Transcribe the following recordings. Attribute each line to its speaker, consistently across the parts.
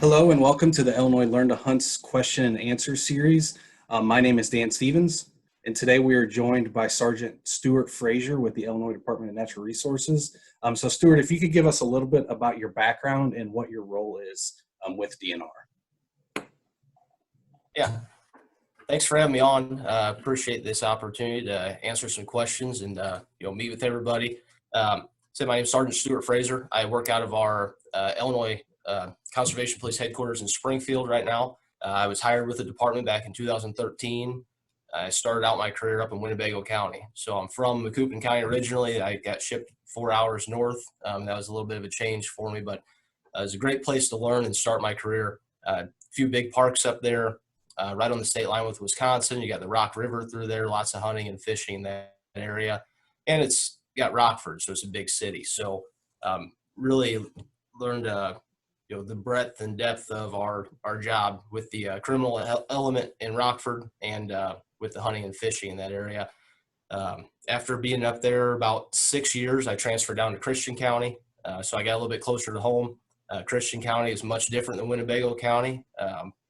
Speaker 1: Hello and welcome to the Illinois Learn to Hunt's question and answer series. My name is Dan Stevens, and today we are joined by Sergeant Stuart Fraser with the Illinois Department of Natural Resources. So Stuart, if you could give us a little bit about your background and what your role is with DNR.
Speaker 2: Yeah, thanks for having me on. Appreciate this opportunity to answer some questions and meet with everybody. My name is Sergeant Stuart Fraser. I work out of our Illinois Conservation Police headquarters in Springfield right now. I was hired with the department back in 2013. I started out my career up in Winnebago County. So I'm from Macoupin County originally. I got shipped 4 hours north. That was a little bit of a change for me, but it was a great place to learn and start my career. A few big parks up there. Right on the state line with Wisconsin. You got the Rock River through there, lots of hunting and fishing in that area. And it's got Rockford, so it's a big city. So really learned the breadth and depth of our job with the criminal element in Rockford and with the hunting and fishing in that area. After being up there about 6 years, I transferred down to Christian County. So I got a little bit closer to home. Christian County is much different than Winnebago County.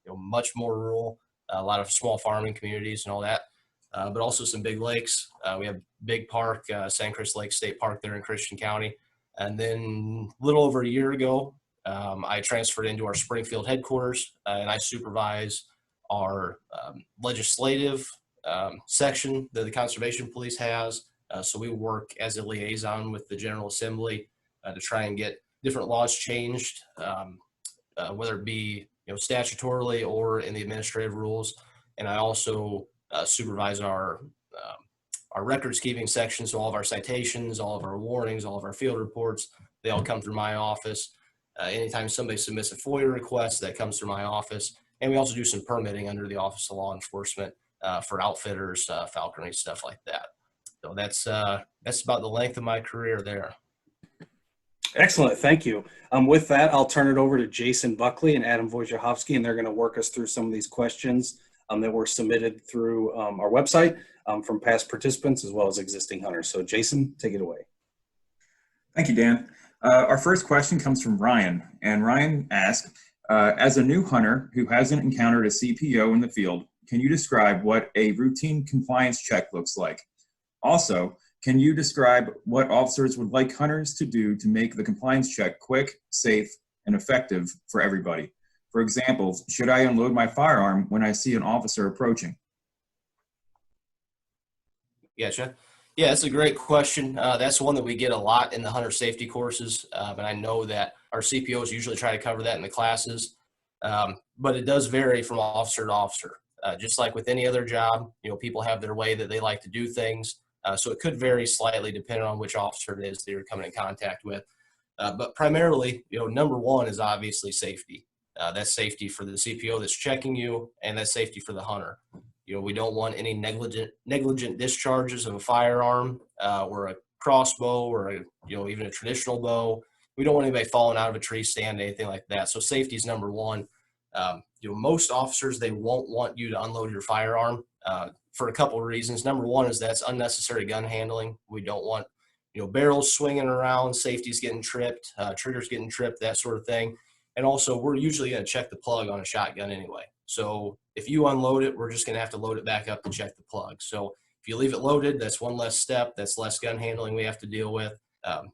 Speaker 2: Much more rural, a lot of small farming communities and all that, but also some big lakes. We have big park, San Chris Lake State Park there in Christian County. And then a little over a year ago, I transferred into our Springfield headquarters, and I supervise our legislative section that the Conservation Police has. So we work as a liaison with the General Assembly to try and get different laws changed, whether it be statutorily or in the administrative rules. And I also supervise our records keeping section. So all of our citations, all of our warnings, all of our field reports, they all come through my office. Anytime somebody submits a FOIA request, that comes through my office. And we also do some permitting under the Office of Law Enforcement for outfitters, falconry, stuff like that. So that's about the length of my career there.
Speaker 1: Excellent, thank you. With that, I'll turn it over to Jason Buckley and Adam Wojciechowski, and they're going to work us through some of these questions that were submitted through our website from past participants as well as existing hunters. So Jason, take it away.
Speaker 3: Thank you, Dan. Our first question comes from Ryan, and Ryan asked, as a new hunter who hasn't encountered a CPO in the field, can you describe what a routine compliance check looks like? Also, can you describe what officers would like hunters to do to make the compliance check quick, safe, and effective for everybody? For example, should I unload my firearm when I see an officer approaching?
Speaker 2: Gotcha. Yeah, that's a great question. That's one that we get a lot in the hunter safety courses, and I know that our CPOs usually try to cover that in the classes, but it does vary from officer to officer. Just like with any other job, people have their way that they like to do things. So it could vary slightly depending on which officer it is that you're coming in contact with. But primarily, number one is obviously safety. That's safety for the CPO that's checking you, and that's safety for the hunter. We don't want any negligent discharges of a firearm or a crossbow or even a traditional bow. We don't want anybody falling out of a tree stand, anything like that. So safety is number one. Most officers, they won't want you to unload your firearm for a couple of reasons. Number one is that's unnecessary gun handling. We don't want, barrels swinging around, safety's getting tripped, triggers getting tripped, that sort of thing. And also, we're usually going to check the plug on a shotgun anyway. So if you unload it, we're just going to have to load it back up to check the plug. So if you leave it loaded, that's one less step. That's less gun handling we have to deal with. And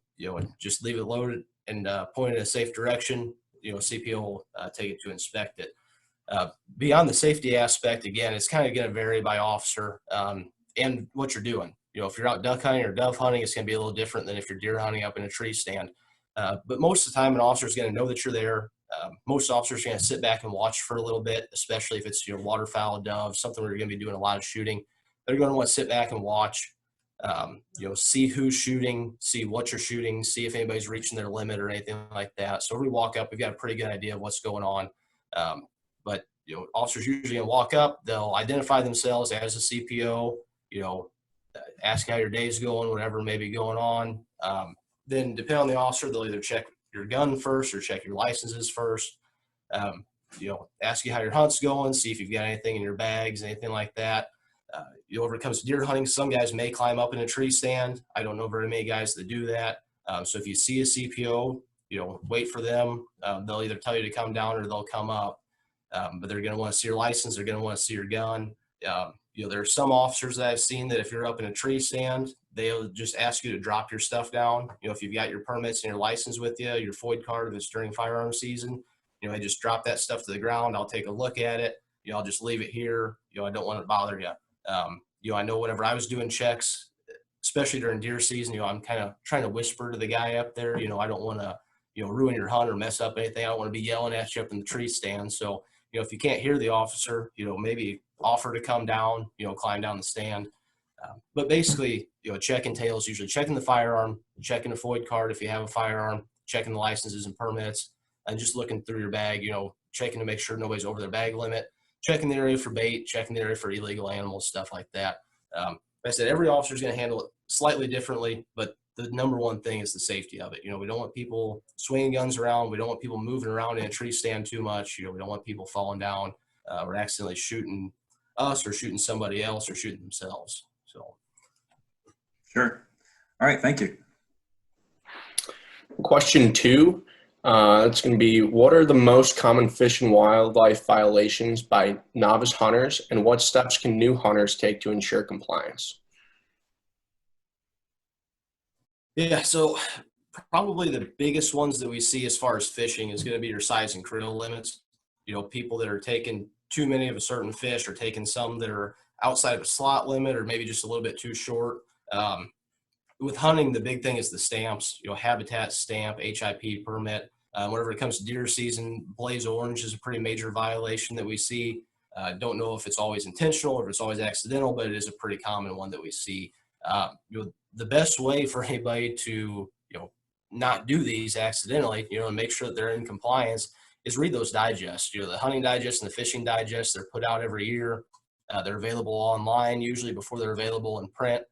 Speaker 2: just leave it loaded and point it in a safe direction. CPO will take it to inspect it. Beyond the safety aspect, again, it's kind of going to vary by officer and what you're doing. If you're out duck hunting or dove hunting, it's going to be a little different than if you're deer hunting up in a tree stand. But most of the time, an officer is going to know that you're there. Most officers are going to sit back and watch for a little bit, especially if it's waterfowl, dove, something where you're going to be doing a lot of shooting. They're going to want to sit back and watch, see who's shooting, see what you're shooting, see if anybody's reaching their limit or anything like that. So when we walk up, we've got a pretty good idea of what's going on. But officers usually going to walk up, they'll identify themselves as a CPO, ask how your day's going, whatever may be going on. Then depending on the officer, they'll either check your gun first or check your licenses first. Ask you how your hunt's going, see if you've got anything in your bags, anything like that. When it comes to deer hunting, some guys may climb up in a tree stand. I don't know very many guys that do that. So if you see a CPO, wait for them. They'll either tell you to come down or they'll come up. But they're going to want to see your license. They're going to want to see your gun. There are some officers that I've seen that if you're up in a tree stand, they'll just ask you to drop your stuff down. If you've got your permits and your license with you, your FOID card, if it's during firearm season, I just drop that stuff to the ground. I'll take a look at it. I'll just leave it here. I don't want to bother you. I know whenever I was doing checks, especially during deer season, I'm kind of trying to whisper to the guy up there. I don't want to, ruin your hunt or mess up anything. I don't want to be yelling at you up in the tree stand. So, if you can't hear the officer, maybe offer to come down, climb down the stand. But basically, check entails usually checking the firearm, checking the FOID card if you have a firearm, checking the licenses and permits, and just looking through your bag, checking to make sure nobody's over their bag limit, checking the area for bait, checking the area for illegal animals, stuff like that. Like I said, every officer is going to handle it slightly differently, but the number one thing is the safety of it. We don't want people swinging guns around. We don't want people moving around in a tree stand too much. We don't want people falling down or accidentally shooting us or shooting somebody else or shooting themselves. So.
Speaker 3: Sure. All right. Thank you.
Speaker 4: Question 2. It's going to be, what are the most common fish and wildlife violations by novice hunters, and what steps can new hunters take to ensure compliance?
Speaker 2: Yeah, so probably the biggest ones that we see as far as fishing is going to be your size and creel limits. People that are taking too many of a certain fish or taking some that are outside of a slot limit or maybe just a little bit too short. With hunting, the big thing is the stamps, habitat stamp, HIP permit. Whenever it comes to deer season, blaze orange is a pretty major violation that we see. Don't know if it's always intentional or if it's always accidental, but it is a pretty common one that we see. The best way for anybody to, not do these accidentally, and make sure that they're in compliance is read those digests. The hunting digest and the fishing digest, they're put out every year. They're available online usually before they're available in print.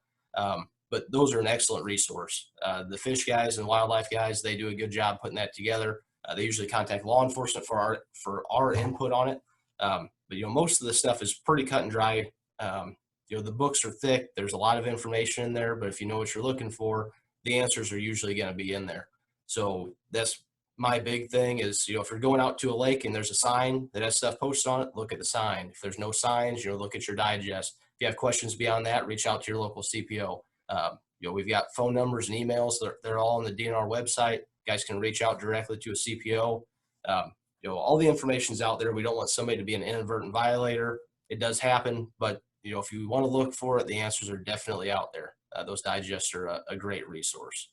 Speaker 2: But those are an excellent resource. The fish guys and wildlife guys, they do a good job putting that together. They usually contact law enforcement for our input on it. But most of the stuff is pretty cut and dry. The books are thick. There's a lot of information in there, but if you know what you're looking for, the answers are usually going to be in there. So that's my big thing is, if you're going out to a lake and there's a sign that has stuff posted on it, look at the sign. If there's no signs, look at your digest. If you have questions beyond that, reach out to your local CPO. We've got phone numbers and emails. They're all on the DNR website. You guys can reach out directly to a CPO. All the information's out there. We don't want somebody to be an inadvertent violator. It does happen, but if you want to look for it, the answers are definitely out there. Those digests are a great resource.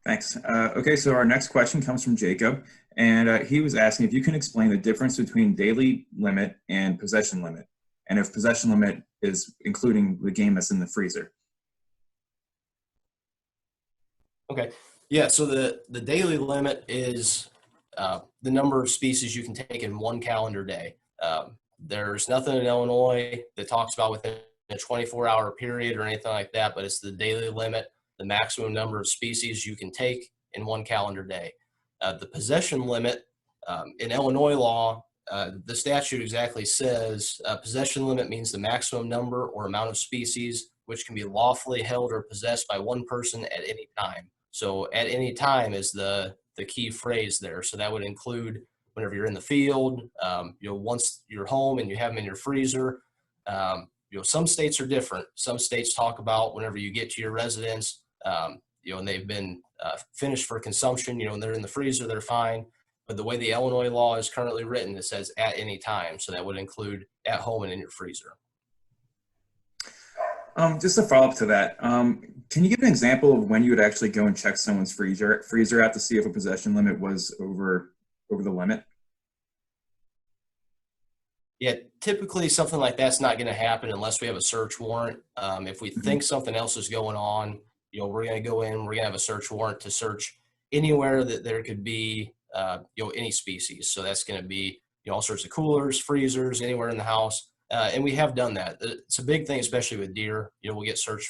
Speaker 3: Thanks. Okay, so our next question comes from Jacob, and he was asking if you can explain the difference between daily limit and possession limit, and if possession limit is including the game that's in the freezer.
Speaker 2: Okay. Yeah, so the daily limit is the number of species you can take in one calendar day. There's nothing in Illinois that talks about within a 24-hour period or anything like that, but it's the daily limit, the maximum number of species you can take in one calendar day. The possession limit in Illinois law, the statute exactly says possession limit means the maximum number or amount of species which can be lawfully held or possessed by one person at any time. So at any time is the key phrase there. So that would include whenever you're in the field, once you're home and you have them in your freezer. Some states are different. Some states talk about whenever you get to your residence, and they've been finished for consumption, and they're in the freezer, they're fine. But the way the Illinois law is currently written, it says at any time. So that would include at home and in your freezer.
Speaker 3: Just to follow up to that, can you give an example of when you would actually go and check someone's freezer out to see if a possession limit was over the limit?
Speaker 2: Yeah, typically something like that's not going to happen unless we have a search warrant. If we think something else is going on, we're going to go in, we're going to have a search warrant to search anywhere that there could be, any species. So that's going to be, all sorts of coolers, freezers, anywhere in the house. And we have done that. It's a big thing, especially with deer. We'll get search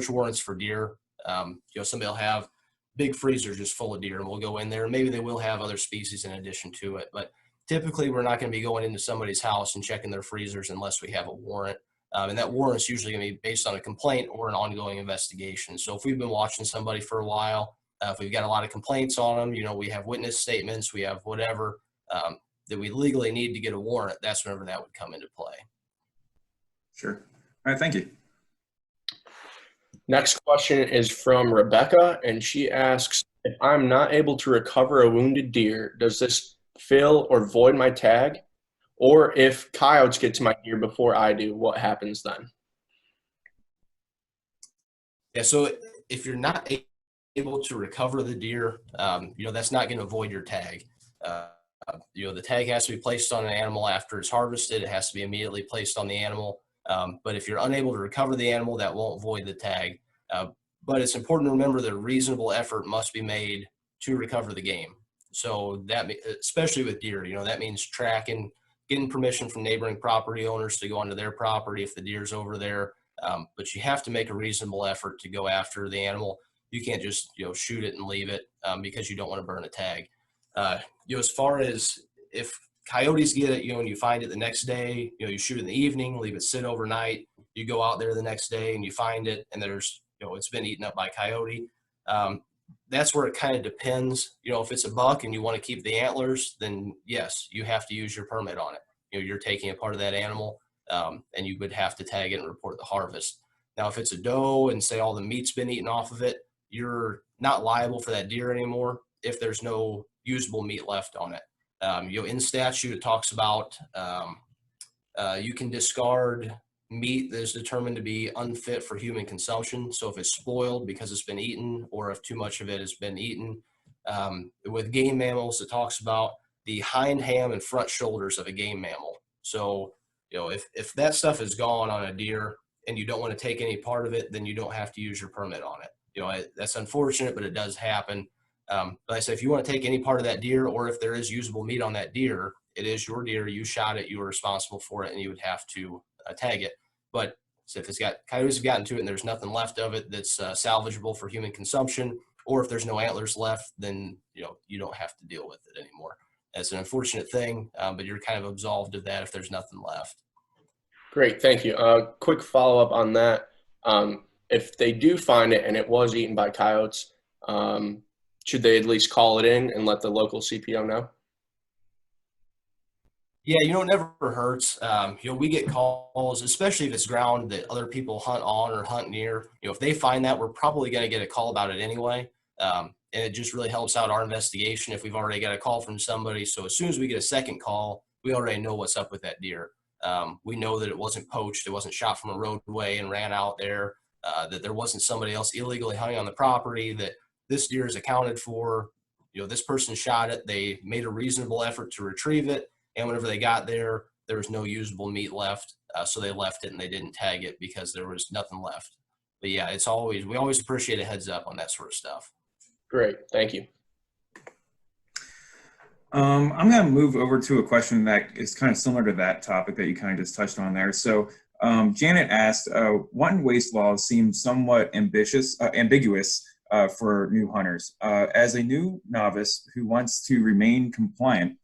Speaker 2: warrants for deer. Somebody will have big freezers just full of deer, and we'll go in there. Maybe they will have other species in addition to it, but typically we're not going to be going into somebody's house and checking their freezers unless we have a warrant. And that warrant is usually going to be based on a complaint or an ongoing investigation. So if we've been watching somebody for a while, if we've got a lot of complaints on them, you know, we have witness statements, we have whatever that we legally need to get a warrant, that's whenever that would come into play.
Speaker 3: Sure. All right, thank you.
Speaker 4: Next question is from Rebecca, and she asks, if I'm not able to recover a wounded deer, does this fill or void my tag? Or if coyotes get to my deer before I do, what happens then?
Speaker 2: Yeah, so if you're not able to recover the deer, you know, that's not going to void your tag. You know, the tag has to be placed on an animal after it's harvested. It has to be immediately placed on the animal. But if you're unable to recover the animal, that won't void the tag. But it's important to remember that a reasonable effort must be made to recover the game. So that, especially with deer, you know, that means tracking, getting permission from neighboring property owners to go onto their property if the deer's over there. But you have to make a reasonable effort to go after the animal. You can't just, you know, shoot it and leave it because you don't want to burn a tag. You know, as far as if coyotes get it, you know, and you find it the next day, you know, you shoot it in the evening, leave it sit overnight, you go out there the next day and you find it and there's, you know, it's been eaten up by coyote. That's where it kind of depends. You know, if it's a buck and you want to keep the antlers, then yes, you have to use your permit on it. You know, you're taking a part of that animal and you would have to tag it and report the harvest. Now, if it's a doe and say all the meat's been eaten off of it, you're not liable for that deer anymore if there's no usable meat left on it. You know, in statute, it talks about you can discard meat that is determined to be unfit for human consumption. So if it's spoiled because it's been eaten, or if too much of it has been eaten. With game mammals, it talks about the hind ham and front shoulders of a game mammal. So, you know, if that stuff is gone on a deer and you don't want to take any part of it, then you don't have to use your permit on it. You know, that's unfortunate, but it does happen. But I said, if you want to take any part of that deer, or if there is usable meat on that deer, it is your deer, you shot it, you were responsible for it, and you would have to tag it. But so if coyotes have gotten to it and there's nothing left of it that's salvageable for human consumption, or if there's no antlers left, then, you know, you don't have to deal with it anymore. That's an unfortunate thing, but you're kind of absolved of that if there's nothing left.
Speaker 4: Great, thank you. Quick follow-up on that. If they do find it and it was eaten by coyotes, should they at least call it in and let the local CPO know?
Speaker 2: Yeah, you know, it never hurts. You know, we get calls, especially if it's ground that other people hunt on or hunt near. You know, if they find that, we're probably going to get a call about it anyway. And it just really helps out our investigation if we've already got a call from somebody. So as soon as we get a second call, we already know what's up with that deer. We know that it wasn't poached, it wasn't shot from a roadway and ran out there, that there wasn't somebody else illegally hunting on the property, that this deer is accounted for. You know, this person shot it, they made a reasonable effort to retrieve it, and whenever they got there, there was no usable meat left, so they left it and they didn't tag it because there was nothing left. But yeah, we always appreciate a heads up on that sort of stuff.
Speaker 4: Great, thank you.
Speaker 3: I'm going to move over to a question that is kind of similar to that topic that you kind of just touched on there. So Janet asked, wanton waste laws seem somewhat ambiguous for new hunters. As a new novice who wants to remain compliant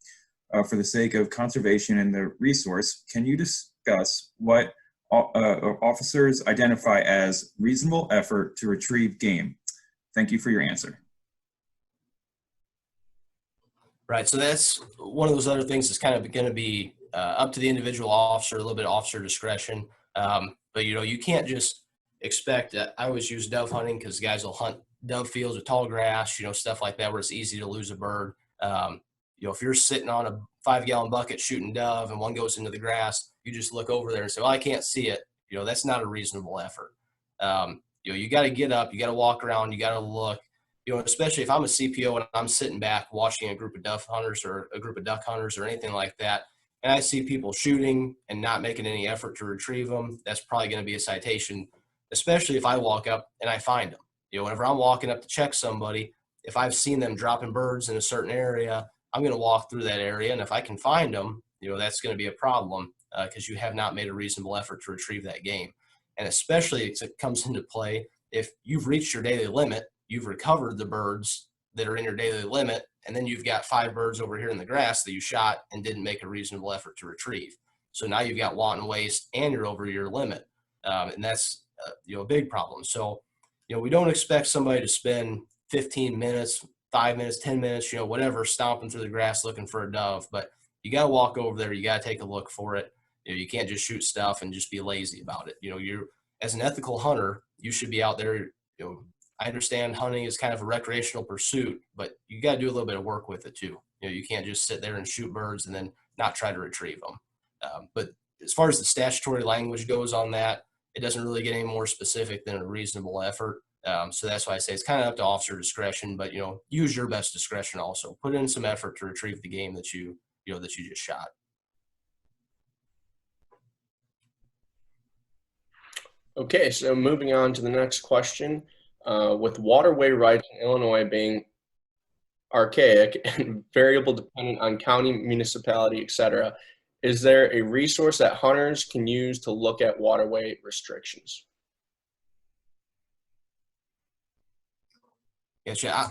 Speaker 3: for the sake of conservation and the resource, can you discuss what officers identify as reasonable effort to retrieve game? Thank you for your answer.
Speaker 2: Right, so that's one of those other things that's kind of going to be up to the individual officer, a little bit of officer discretion. But, you know, you can't just expect, I always use dove hunting because guys will hunt dove fields with tall grass, you know, stuff like that where it's easy to lose a bird. You know, if you're sitting on a 5-gallon bucket shooting dove and one goes into the grass, you just look over there and say, well, I can't see it. You know, that's not a reasonable effort. You know, you got to get up, you got to walk around, you got to look. You know, especially if I'm a CPO and I'm sitting back watching a group of dove hunters or a group of duck hunters or anything like that, and I see people shooting and not making any effort to retrieve them, that's probably going to be a citation, especially if I walk up and I find them. You know, whenever I'm walking up to check somebody, if I've seen them dropping birds in a certain area, I'm going to walk through that area. And if I can find them, you know, that's going to be a problem because you have not made a reasonable effort to retrieve that game. And especially it comes into play if you've reached your daily limit, you've recovered the birds that are in your daily limit, and then you've got 5 birds over here in the grass that you shot and didn't make a reasonable effort to retrieve. So now you've got wanton waste and you're over your limit. And that's, a big problem. So, we don't expect somebody to spend 15 minutes, 5 minutes, 10 minutes, whatever, stomping through the grass looking for a dove. But you got to walk over there. You got to take a look for it. You can't just shoot stuff and just be lazy about it. You're, as an ethical hunter, you should be out there. I understand hunting is kind of a recreational pursuit, but you got to do a little bit of work with it too. You can't just sit there and shoot birds and then not try to retrieve them. But as far as the statutory language goes on that, it doesn't really get any more specific than a reasonable effort. So that's why I say it's kind of up to officer discretion, but use your best discretion also. Put in some effort to retrieve the game that you just shot.
Speaker 4: Okay, so moving on to the next question. With waterway rights in Illinois being archaic and variable dependent on county, municipality, etc., is there a resource that hunters can use to look at waterway restrictions?
Speaker 2: Yeah,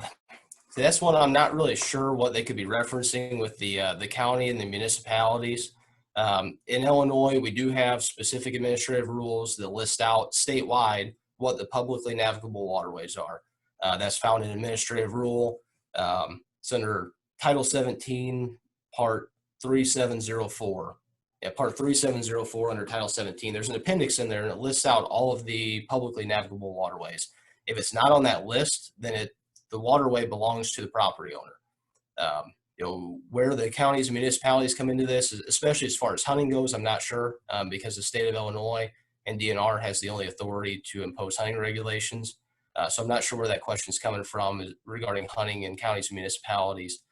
Speaker 2: that's one I'm not really sure what they could be referencing with the county and the municipalities. In Illinois, we do have specific administrative rules that list out statewide what the publicly navigable waterways are. That's found in administrative rule. It's under Title 17, Part 3704. Yeah, Part 3704 under Title 17. There's an appendix in there and it lists out all of the publicly navigable waterways. If it's not on that list, then the waterway belongs to the property owner. Where the counties and municipalities come into this, especially as far as hunting goes, I'm not sure, because the state of Illinois and DNR has the only authority to impose hunting regulations. So I'm not sure where that question is coming from regarding hunting in counties and municipalities.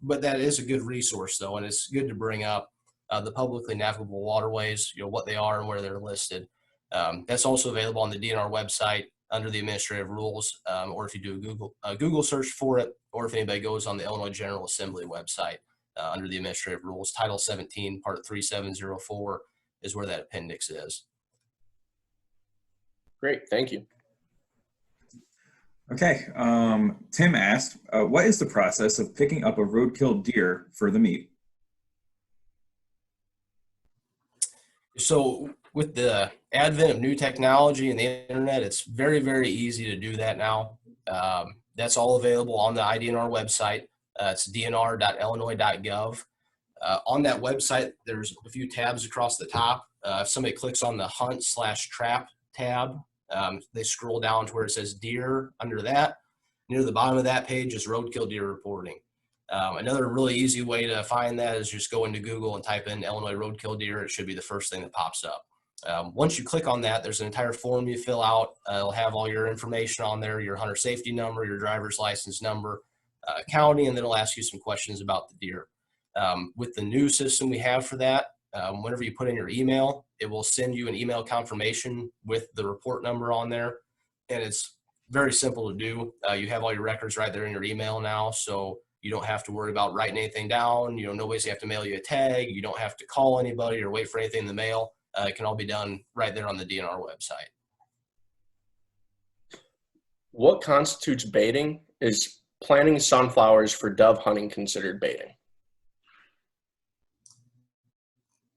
Speaker 2: But that is a good resource, though, and it's good to bring up the publicly navigable waterways, what they are and where they're listed. That's also available on the DNR website under the administrative rules, or if you do a Google search for it, or if anybody goes on the Illinois General Assembly website under the administrative rules, Title 17, Part 3704 is where that appendix is.
Speaker 4: Great, thank you.
Speaker 3: Okay, Tim asked, what is the process of picking up a roadkill deer for the meat?
Speaker 2: So with the advent of new technology and the internet, it's very, very easy to do that now. That's all available on the IDNR website. It's dnr.illinois.gov. On that website, there's a few tabs across the top. If somebody clicks on the hunt/trap tab, they scroll down to where it says deer. Under that, near the bottom of that page is roadkill deer reporting. Another really easy way to find that is just go into Google and type in Illinois roadkill deer. It should be the first thing that pops up. Once you click on that, there's an entire form you fill out. It'll have all your information on there, your hunter safety number, your driver's license number, county, and then it'll ask you some questions about the deer. With the new system we have for that, whenever you put in your email, it will send you an email confirmation with the report number on there. And it's very simple to do. You have all your records right there in your email now, so you don't have to worry about writing anything down. Nobody's have to mail you a tag. You don't have to call anybody or wait for anything in the mail. It can all be done right there on the DNR website.
Speaker 4: What constitutes baiting? Is planting sunflowers for dove hunting considered baiting?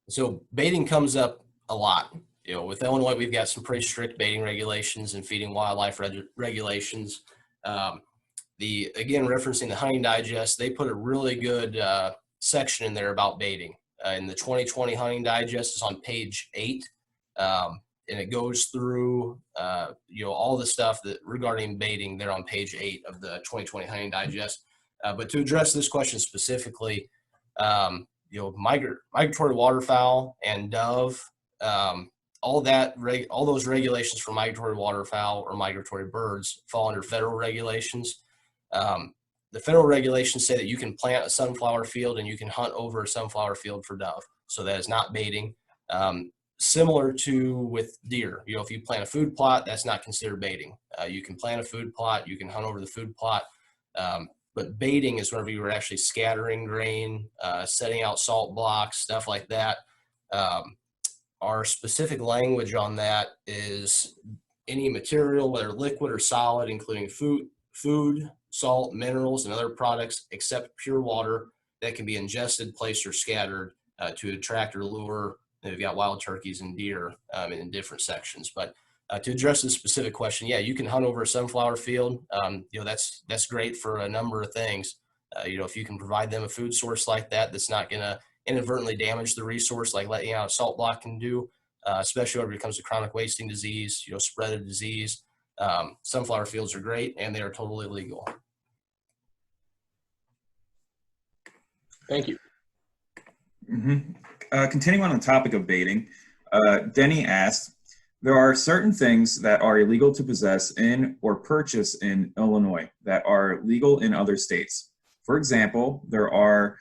Speaker 2: So baiting comes up a lot. With Illinois, we've got some pretty strict baiting regulations and feeding wildlife regulations. Again, referencing the Hunting Digest, they put a really good section in there about baiting. In the 2020 Hunting Digest is on page 8, and it goes through all the stuff that regarding baiting there on page 8 of the 2020 Hunting Digest. But to address this question specifically, migratory waterfowl and dove, all those regulations for migratory waterfowl or migratory birds fall under federal regulations. The federal regulations say that you can plant a sunflower field and you can hunt over a sunflower field for dove. So that is not baiting. Similar to with deer, if you plant a food plot, that's not considered baiting. You can plant a food plot, you can hunt over the food plot. But baiting is whenever you were actually scattering grain, setting out salt blocks, stuff like that. Our specific language on that is any material, whether liquid or solid, including food, salt, minerals, and other products, except pure water that can be ingested, placed, or scattered to attract or lure. They've got wild turkeys and deer in different sections. But to address the specific question, yeah, you can hunt over a sunflower field. That's great for a number of things. If you can provide them a food source like that, that's not going to inadvertently damage the resource like letting out a salt block can do, especially when it becomes a chronic wasting disease, spread of disease. Sunflower fields are great and they are totally legal.
Speaker 4: Thank you.
Speaker 3: Continuing on the topic of baiting, Denny asked, there are certain things that are illegal to possess in or purchase in Illinois that are legal in other states. For example, there are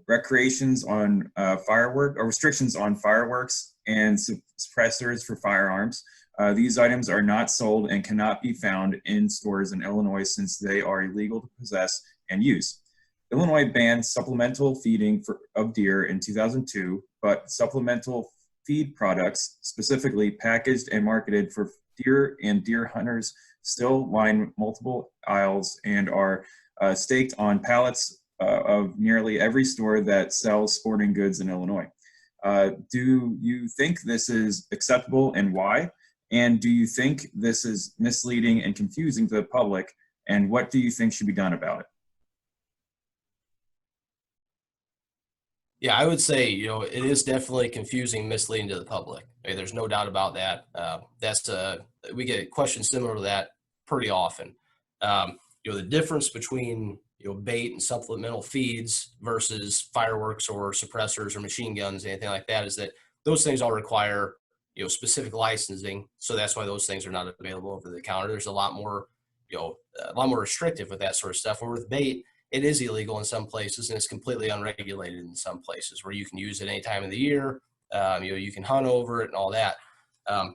Speaker 3: restrictions on fireworks and suppressors for firearms. These items are not sold and cannot be found in stores in Illinois since they are illegal to possess and use. Illinois banned supplemental feeding of deer in 2002, but supplemental feed products, specifically packaged and marketed for deer and deer hunters, still line multiple aisles and are staked on pallets of nearly every store that sells sporting goods in Illinois. Do you think this is acceptable and why? And do you think this is misleading and confusing to the public? And what do you think should be done about it?
Speaker 2: Yeah, I would say, it is definitely confusing, misleading to the public. There's no doubt about that. We get questions similar to that pretty often. The difference between, bait and supplemental feeds versus fireworks or suppressors or machine guns, anything like that, is that those things all require, specific licensing. So that's why those things are not available over the counter. There's a lot more restrictive with that sort of stuff. Where with bait, it is illegal in some places and it's completely unregulated in some places where you can use it any time of the year. You can hunt over it and all that.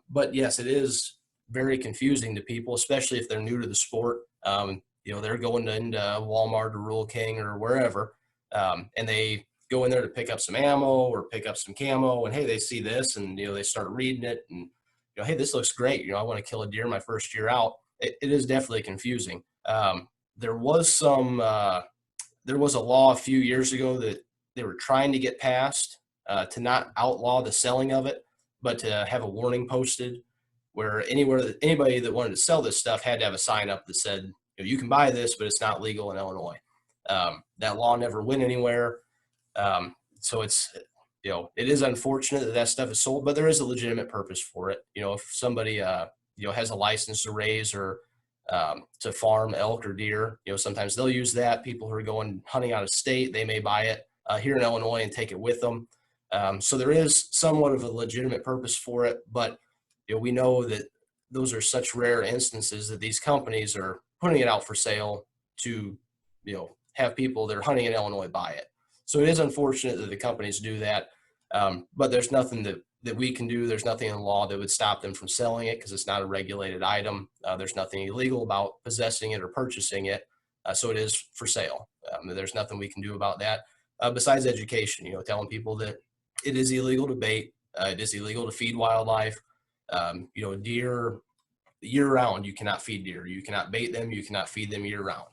Speaker 2: But yes, it is very confusing to people, especially if they're new to the sport. They're going into Walmart or Rural King or wherever, and they go in there to pick up some ammo or pick up some camo, and hey, they see this and they start reading it and hey, this looks great. I want to kill a deer my first year out. It is definitely confusing. There was a law a few years ago that they were trying to get passed to not outlaw the selling of it, but to have a warning posted where anybody that wanted to sell this stuff had to have a sign up that said, you can buy this, but it's not legal in Illinois. That law never went anywhere. So it is unfortunate that stuff is sold, but there is a legitimate purpose for it. If somebody, has a license to raise or to farm elk or deer, sometimes they'll use that. People who are going hunting out of state, they may buy it here in Illinois and take it with them. So there is somewhat of a legitimate purpose for it, but we know that those are such rare instances that these companies are putting it out for sale to, have people that are hunting in Illinois buy it. So it is unfortunate that the companies do that, but there's nothing that we can do. There's nothing in the law that would stop them from selling it because it's not a regulated item. There's nothing illegal about possessing it or purchasing it. So it is for sale. There's nothing we can do about that besides education, telling people that it is illegal to bait. It is illegal to feed wildlife. Deer year round, you cannot feed deer. You cannot bait them. You cannot feed them year round.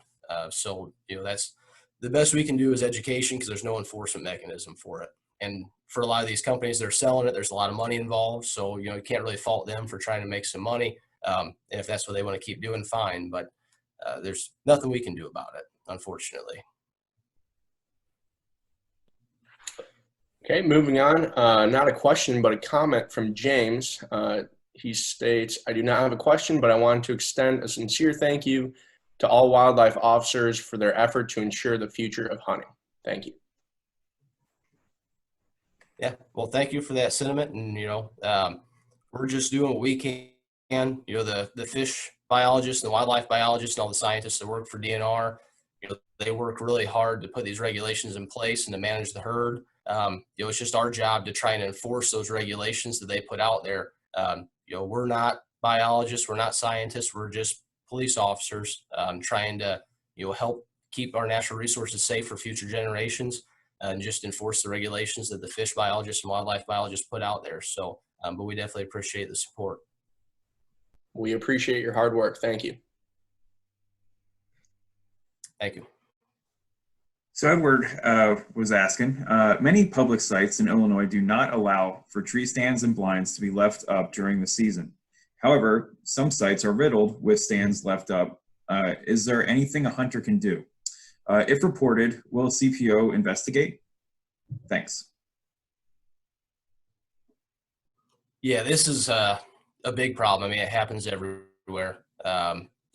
Speaker 2: So that's the best we can do is education because there's no enforcement mechanism for it. And for a lot of these companies, they're selling it. There's a lot of money involved. So, you can't really fault them for trying to make some money. And if that's what they want to keep doing, fine. But there's nothing we can do about it, unfortunately.
Speaker 4: Okay, moving on. Not a question, but a comment from James. He states, I do not have a question, but I want to extend a sincere thank you to all wildlife officers for their effort to ensure the future of hunting. Thank you.
Speaker 2: Yeah, well, thank you for that sentiment. And, we're just doing what we can. The fish biologists and the wildlife biologists and all the scientists that work for DNR, they work really hard to put these regulations in place and to manage the herd. It's just our job to try and enforce those regulations that they put out there. We're not biologists, we're not scientists, we're just police officers trying to, help keep our natural resources safe for future generations and just enforce the regulations that the fish biologists and wildlife biologists put out there. So, but we definitely appreciate the support.
Speaker 4: We appreciate your hard work. Thank you.
Speaker 2: Thank you.
Speaker 3: So Edward was asking, many public sites in Illinois do not allow for tree stands and blinds to be left up during the season. However, some sites are riddled with stands left up. Is there anything a hunter can do? If reported, will a CPO investigate? Thanks.
Speaker 2: Yeah, this is a big problem. I mean, it happens everywhere.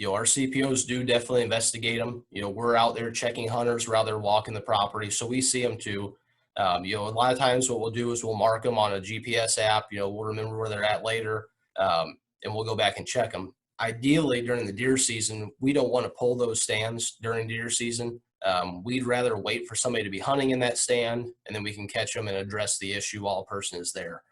Speaker 2: Our CPOs do definitely investigate them. We're out there checking hunters, we're out there walking the property, so we see them too. A lot of times what we'll do is we'll mark them on a GPS app. We'll remember where they're at later, and we'll go back and check them. Ideally, during the deer season, we don't want to pull those stands during deer season. We'd rather wait for somebody to be hunting in that stand, and then we can catch them and address the issue while a person is there.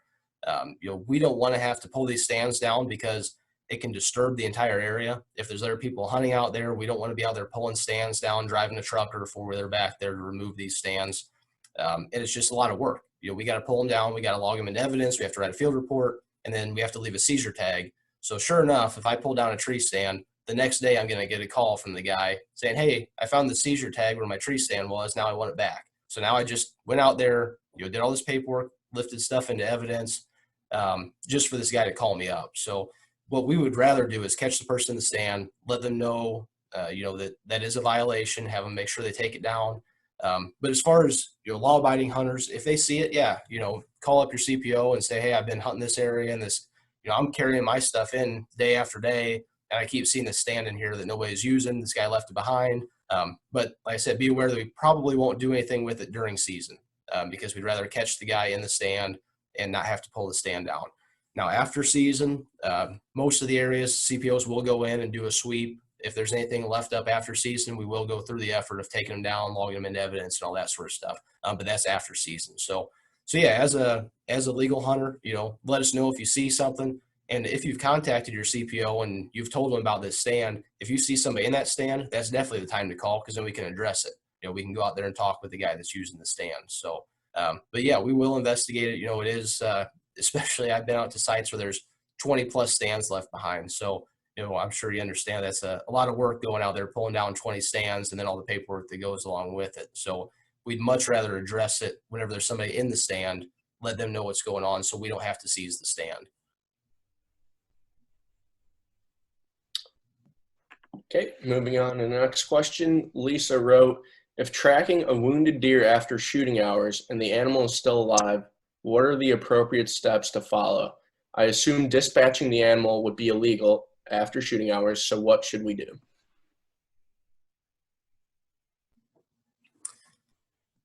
Speaker 2: We don't want to have to pull these stands down because it can disturb the entire area. If there's other people hunting out there, we don't want to be out there pulling stands down, driving a truck or a four-wheeler back there to remove these stands. And it's just a lot of work. We got to pull them down. We got to log them into evidence. We have to write a field report, and then we have to leave a seizure tag. So sure enough, if I pull down a tree stand, the next day I'm going to get a call from the guy saying, hey, I found the seizure tag where my tree stand was. Now I want it back. So now I just went out there, did all this paperwork, lifted stuff into evidence, just for this guy to call me up. So what we would rather do is catch the person in the stand, let them know, that is a violation, have them make sure they take it down. But as far as, law-abiding hunters, if they see it, call up your CPO and say, hey, I've been hunting this area and this, I'm carrying my stuff in day after day, and I keep seeing this stand in here that nobody's using. This guy left it behind. But like I said, be aware that we probably won't do anything with it during season, because we'd rather catch the guy in the stand and not have to pull the stand down. Now, after season, most of the areas, CPOs will go in and do a sweep. If there's anything left up after season, we will go through the effort of taking them down, logging them into evidence and all that sort of stuff. But that's after season. So yeah, as a legal hunter, let us know if you see something. And if you've contacted your CPO and you've told them about this stand, if you see somebody in that stand, that's definitely the time to call, because then we can address it. We can go out there and talk with the guy that's using the stand. So, but yeah, we will investigate it. It is, especially I've been out to sites where there's 20 plus stands left behind. So, I'm sure you understand that's a lot of work going out there, pulling down 20 stands and then all the paperwork that goes along with it. So we'd much rather address it whenever there's somebody in the stand, let them know what's going on so we don't have to seize the stand.
Speaker 4: Okay, moving on to the next question. Lisa wrote, if tracking a wounded deer after shooting hours and the animal is still alive, what are the appropriate steps to follow? I assume dispatching the animal would be illegal after shooting hours, so what should we do?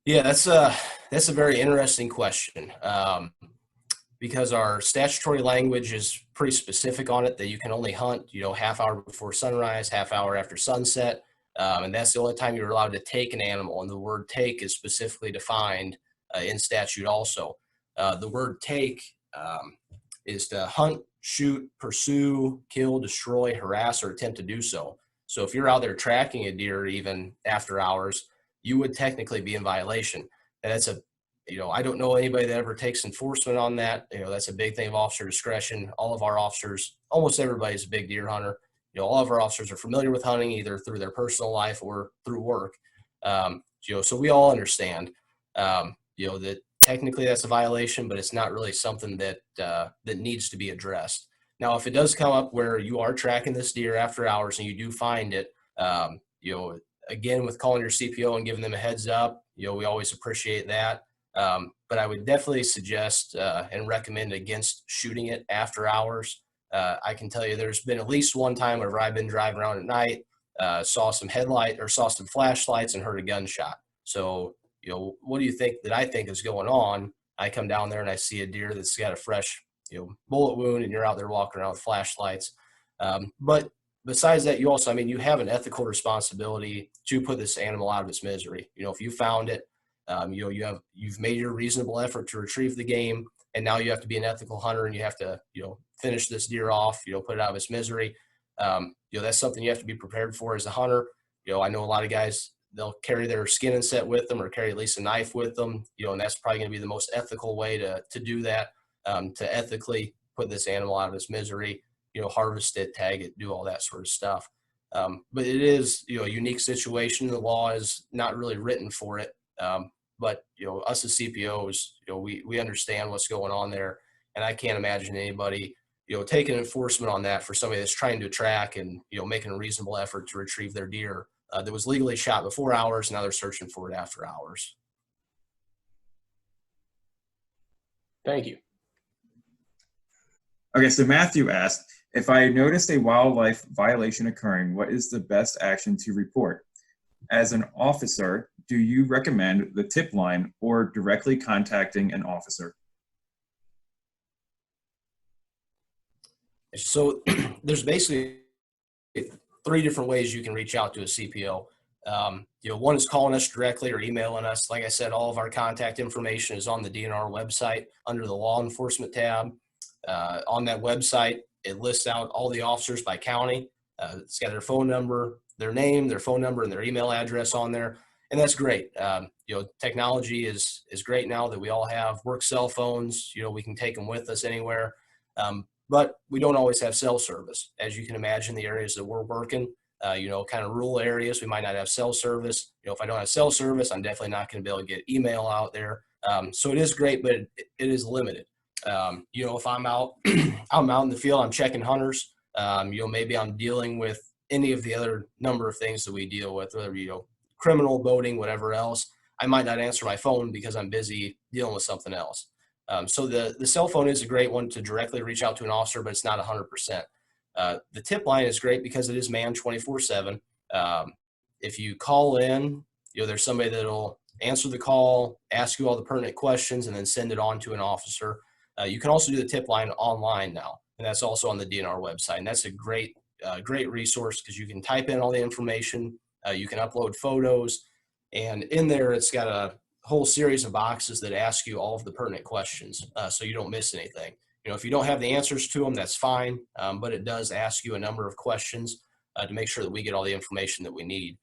Speaker 2: Yeah, that's a very interesting question, because our statutory language is pretty specific on it, that you can only hunt, half hour before sunrise, half hour after sunset, and that's the only time you're allowed to take an animal. And the word take is specifically defined in statute also. The word take is to hunt, shoot, pursue, kill, destroy, harass, or attempt to do so. So if you're out there tracking a deer even after hours, you would technically be in violation. And that's I don't know anybody that ever takes enforcement on that. That's a big thing of officer discretion. All of our officers, almost everybody's a big deer hunter. All of our officers are familiar with hunting either through their personal life or through work. So we all understand, that technically that's a violation, but it's not really something that needs to be addressed. Now, if it does come up where you are tracking this deer after hours and you do find it, again, with calling your CPO and giving them a heads up, we always appreciate that. But I would definitely suggest and recommend against shooting it after hours. I can tell you there's been at least one time where I've been driving around at night, saw some flashlights and heard a gunshot. So, what do you think that I think is going on? I come down there and I see a deer that's got a fresh, bullet wound, and you're out there walking around with flashlights. But besides that, you also, you have an ethical responsibility to put this animal out of its misery. If you found it, you've made your reasonable effort to retrieve the game, and now you have to be an ethical hunter and you have to, finish this deer off, put it out of its misery. That's something you have to be prepared for as a hunter. I know a lot of guys, they'll carry their skin and set with them or carry at least a knife with them, and that's probably going to be the most ethical way to do that, to ethically put this animal out of its misery, harvest it, tag it, do all that sort of stuff. But it is, a unique situation. The law is not really written for it. But, us as CPOs, we understand what's going on there. And I can't imagine anybody, taking enforcement on that for somebody that's trying to track and, making a reasonable effort to retrieve their deer that was legally shot before hours. Now they're searching for it after hours.
Speaker 4: Thank you.
Speaker 3: Okay, so Matthew asked, if I noticed a wildlife violation occurring, what is the best action to report? As an officer, do you recommend the tip line or directly contacting an officer?
Speaker 2: So there's basically 3 different ways you can reach out to a CPO. One is calling us directly or emailing us. Like I said, all of our contact information is on the DNR website under the law enforcement tab. On that website, it lists out all the officers by county. It's got their phone number, their name, their phone number, and their email address on there. And that's great. Technology is great now that we all have work cell phones. We can take them with us anywhere. But we don't always have cell service. As you can imagine, the areas that we're working, kind of rural areas, we might not have cell service. If I don't have cell service, I'm definitely not going to be able to get email out there. So it is great, but it is limited. If I'm out, I'm out in the field, I'm checking hunters, maybe I'm dealing with any of the other number of things that we deal with, whether, criminal, boating, whatever else, I might not answer my phone because I'm busy dealing with something else. So the cell phone is a great one to directly reach out to an officer, but it's not 100%. The tip line is great because it is manned 24/7. If you call in, there's somebody that'll answer the call, ask you all the pertinent questions, and then send it on to an officer. You can also do the tip line online now, and that's also on the DNR website. And that's a great resource because you can type in all the information. You can upload photos, and in there it's got a whole series of boxes that ask you all of the pertinent questions, so you don't miss anything. If you don't have the answers to them, that's fine, but it does ask you a number of questions to make sure that we get all the information that we need.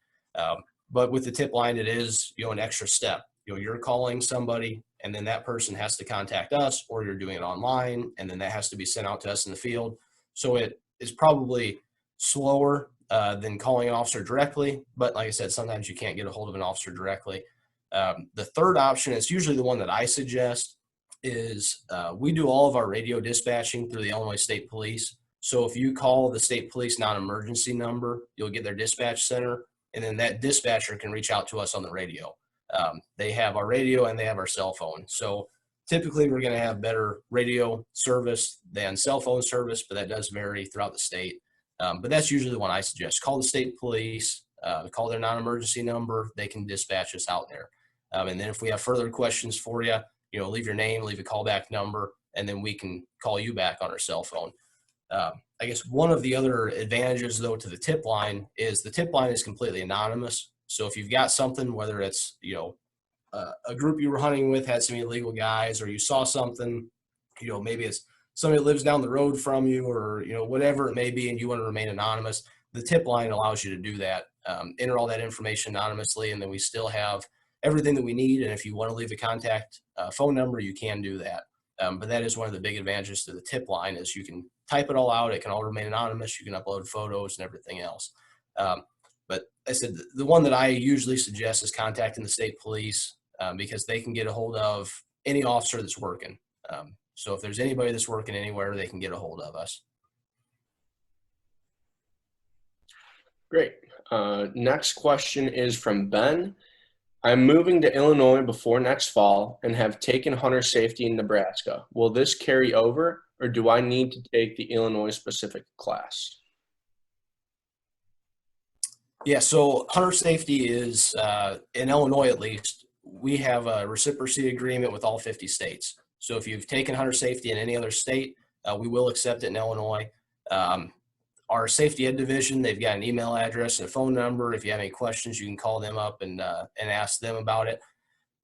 Speaker 2: But with the tip line, it is an extra step. You're calling somebody, and then that person has to contact us, or you're doing it online, and then that has to be sent out to us in the field. So it is probably slower than calling an officer directly, but like I said, sometimes you can't get a hold of an officer directly. The third option, is usually the one that I suggest, is we do all of our radio dispatching through the Illinois State Police. So if you call the state police non-emergency number, you'll get their dispatch center, and then that dispatcher can reach out to us on the radio. They have our radio and they have our cell phone. So typically we're going to have better radio service than cell phone service, but that does vary throughout the state. But that's usually the one I suggest. Call the state police, call their non-emergency number. They can dispatch us out there. And then if we have further questions for you, leave your name, leave a callback number, and then we can call you back on our cell phone. I guess one of the other advantages, though, to the tip line is the tip line is completely anonymous. So if you've got something, whether it's, a group you were hunting with had some illegal guys, or you saw something, maybe it's somebody that lives down the road from you, or, whatever it may be, and you want to remain anonymous, the tip line allows you to do that. Enter all that information anonymously, and then we still have everything that we need. And if you want to leave a contact phone number, you can do that. But that is one of the big advantages to the tip line, is you can type it all out. It can all remain anonymous. You can upload photos and everything else. But I said the one that I usually suggest is contacting the state police, because they can get a hold of any officer that's working. So if there's anybody that's working anywhere, they can get a hold of us.
Speaker 4: Great. Next question is from Ben. I'm moving to Illinois before next fall and have taken hunter safety in Nebraska. Will this carry over, or do I need to take the Illinois specific class?
Speaker 2: Yeah, so hunter safety is, in Illinois at least, we have a reciprocity agreement with all 50 states. So if you've taken hunter safety in any other state, we will accept it in Illinois. Our safety ed division, they've got an email address and a phone number. If you have any questions, you can call them up and ask them about it.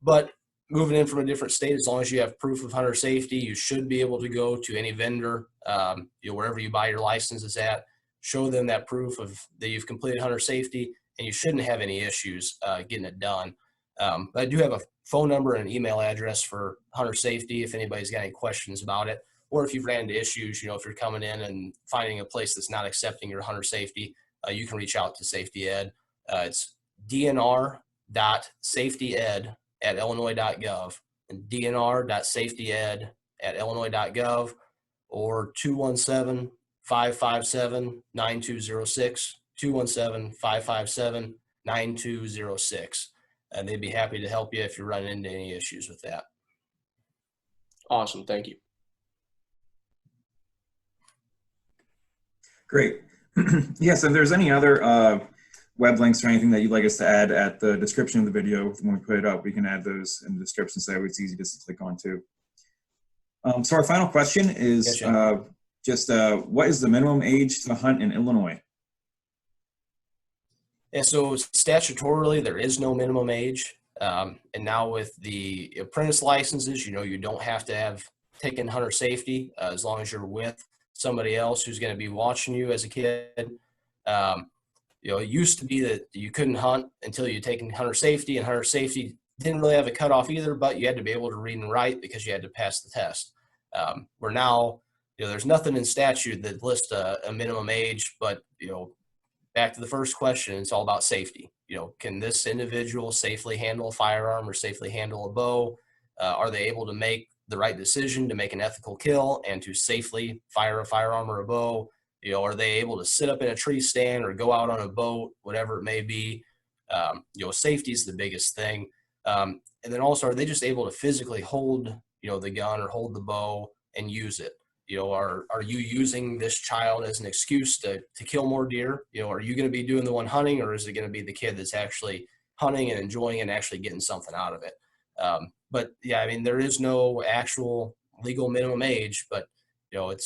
Speaker 2: But moving in from a different state, as long as you have proof of hunter safety, you should be able to go to any vendor, wherever you buy your licenses at, show them that proof of that you've completed hunter safety, and you shouldn't have any issues getting it done. But I do have a phone number and an email address for hunter safety if anybody's got any questions about it. Or if you've ran into issues, if you're coming in and finding a place that's not accepting your hunter safety, you can reach out to Safety Ed. It's dnr.safetyed@illinois.gov and dnr.safetyed@illinois.gov or 217-557-9206, 217-557-9206. And they'd be happy to help you if you're running into any issues with that.
Speaker 4: Awesome. Thank you.
Speaker 3: Great. Yes, if there's any other web links or anything that you'd like us to add at the description of the video, when we put it up, we can add those in the description so it's easy just to click on too. So our final question is what is the minimum age to hunt in Illinois?
Speaker 2: And so statutorily, there is no minimum age. And now with the apprentice licenses, you don't have to have taken hunter safety as long as you're with somebody else who's going to be watching you as a kid. It used to be that you couldn't hunt until you'd taken hunter safety, and hunter safety didn't really have a cutoff either, but you had to be able to read and write because you had to pass the test. Where now, there's nothing in statute that lists a minimum age, but, back to the first question, it's all about safety. Can this individual safely handle a firearm or safely handle a bow? Are they able to make the right decision to make an ethical kill and to safely fire a firearm or a bow? Are they able to sit up in a tree stand or go out on a boat, whatever it may be? Safety is the biggest thing. And then also, are they just able to physically hold, the gun or hold the bow and use it? Are you using this child as an excuse to kill more deer? Are you going to be doing the one hunting, or is it going to be the kid that's actually hunting and enjoying it and actually getting something out of it? But yeah, there is no actual legal minimum age, but I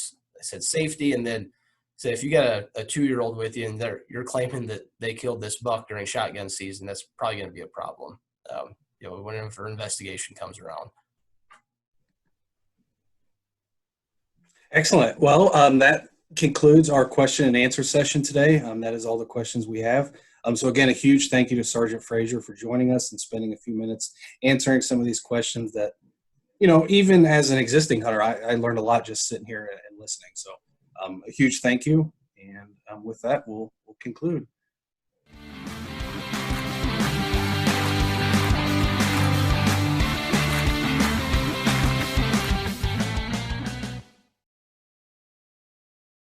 Speaker 2: said safety. And then say if you got a 2-year-old with you and you're claiming that they killed this buck during shotgun season, that's probably going to be a problem. Whenever investigation comes around.
Speaker 1: Excellent. Well, that concludes our question and answer session today. That is all the questions we have. So again, a huge thank you to Sergeant Fraser for joining us and spending a few minutes answering some of these questions that, even as an existing hunter, I learned a lot just sitting here and listening. So a huge thank you. And with that, we'll conclude.